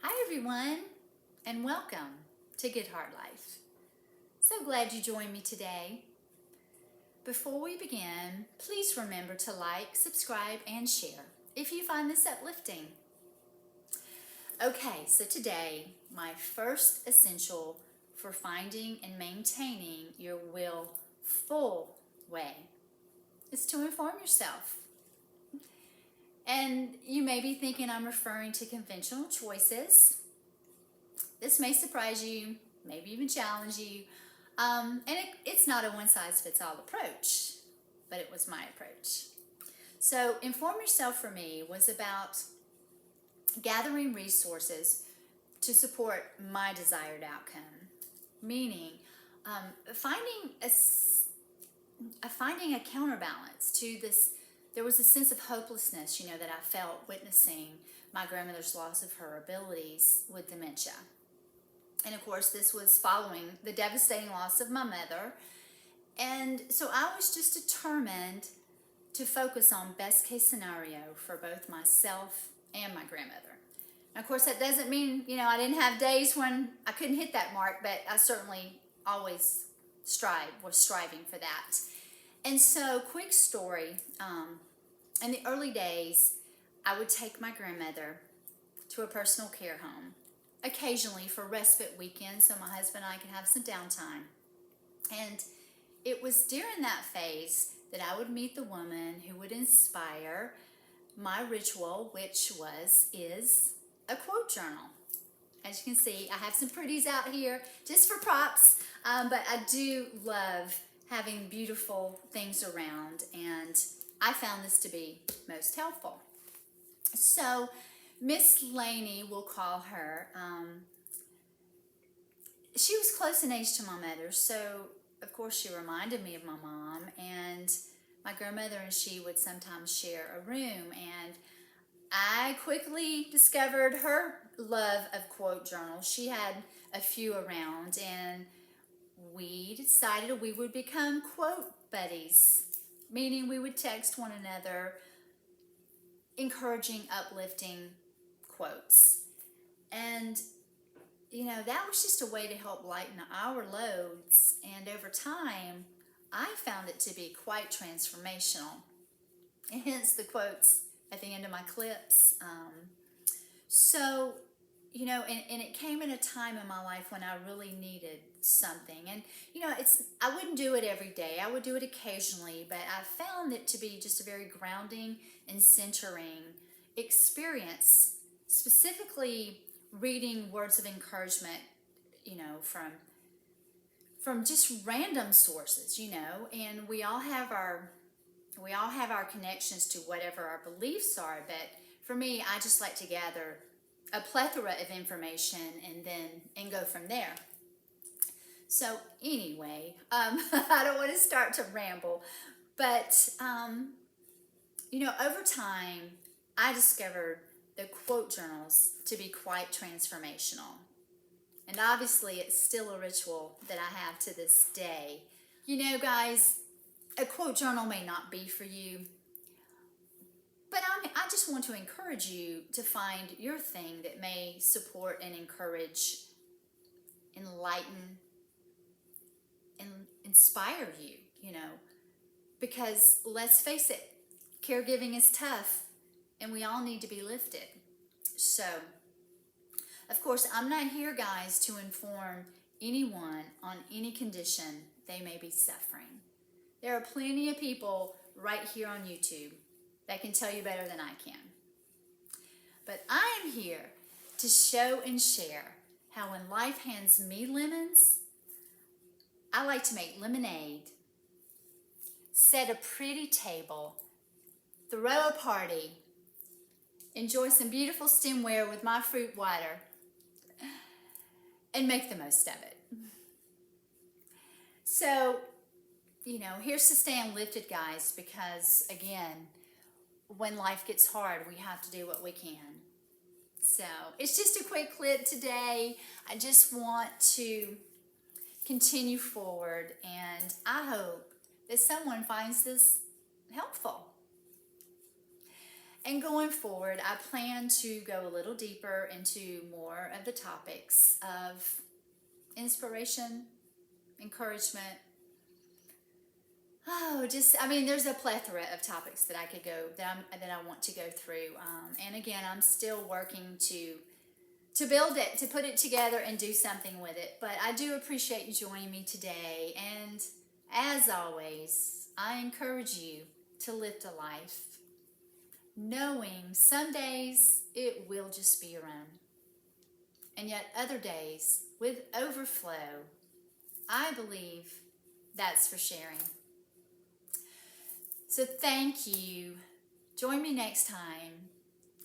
Hi everyone, and welcome to Good Heart Life. So glad you joined me today. Before we begin, please remember to like, subscribe, and share if you find this uplifting. Okay, so today, my first essential for finding and maintaining your FuLL way is to inform yourself. And you may be thinking I'm referring to conventional choices. This may surprise you, maybe even challenge you. It's not a one-size-fits-all approach, but it was my approach. So Inform Yourself for me was about gathering resources to support my desired outcome, meaning finding a counterbalance to this. There was a sense of hopelessness, that I felt witnessing my grandmother's loss of her abilities with dementia. And of course, this was following the devastating loss of my mother. And so I was just determined to focus on best case scenario for both myself and my grandmother. Now, of course, that doesn't mean, I didn't have days when I couldn't hit that mark, but I certainly always was striving for that. And so, quick story, in the early days, I would take my grandmother to a personal care home, occasionally for respite weekends so my husband and I could have some downtime. And it was during that phase that I would meet the woman who would inspire my ritual, which is a quote journal. As you can see, I have some pretties out here just for props, but I do love having beautiful things around, and I found this to be most helpful. So Miss Laney, we'll call her, she was close in age to my mother, so of course she reminded me of my mom, and my grandmother and she would sometimes share a room, and I quickly discovered her love of quote journals. She had a few around, and we decided we would become quote buddies, meaning we would text one another encouraging, uplifting quotes. And, that was just a way to help lighten our loads. And over time, I found it to be quite transformational. And hence the quotes at the end of my clips. And it came in a time in my life when I really needed something. And, I wouldn't do it every day. I would do it occasionally, but I found it to be just a very grounding and centering experience, specifically reading words of encouragement, from just random sources, and we all have our connections to whatever our beliefs are, but for me, I just like to gather a plethora of information and go from there. So anyway, I don't want to start to ramble, but over time, I discovered the quote journals to be quite transformational. And obviously, it's still a ritual that I have to this day. Guys, a quote journal may not be for you, but I just want to encourage you to find your thing that may support and encourage, enlighten, and inspire you, because let's face it, caregiving is tough and we all need to be lifted. So, of course, I'm not here, guys, to inform anyone on any condition they may be suffering. There are plenty of people right here on YouTube that can tell you better than I can. But I am here to show and share how when life hands me lemons, I like to make lemonade, set a pretty table, throw a party, enjoy some beautiful stemware with my fruit water, and make the most of it. So, here's to staying lifted, guys, because again, when life gets hard, we have to do what we can. So, it's just a quick clip today. I just want to continue forward, and I hope that someone finds this helpful. And going forward, I plan to go a little deeper into more of the topics of inspiration, encouragement. Oh, I mean, there's a plethora of topics that I could go, that I want to go through. And again, I'm still working to build it, to put it together and do something with it. But I do appreciate you joining me today. And as always, I encourage you to live a life, knowing some days it will just be your own. And yet other days with overflow, I believe that's for sharing. So thank you. Join me next time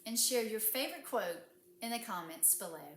and share your favorite quote in the comments below.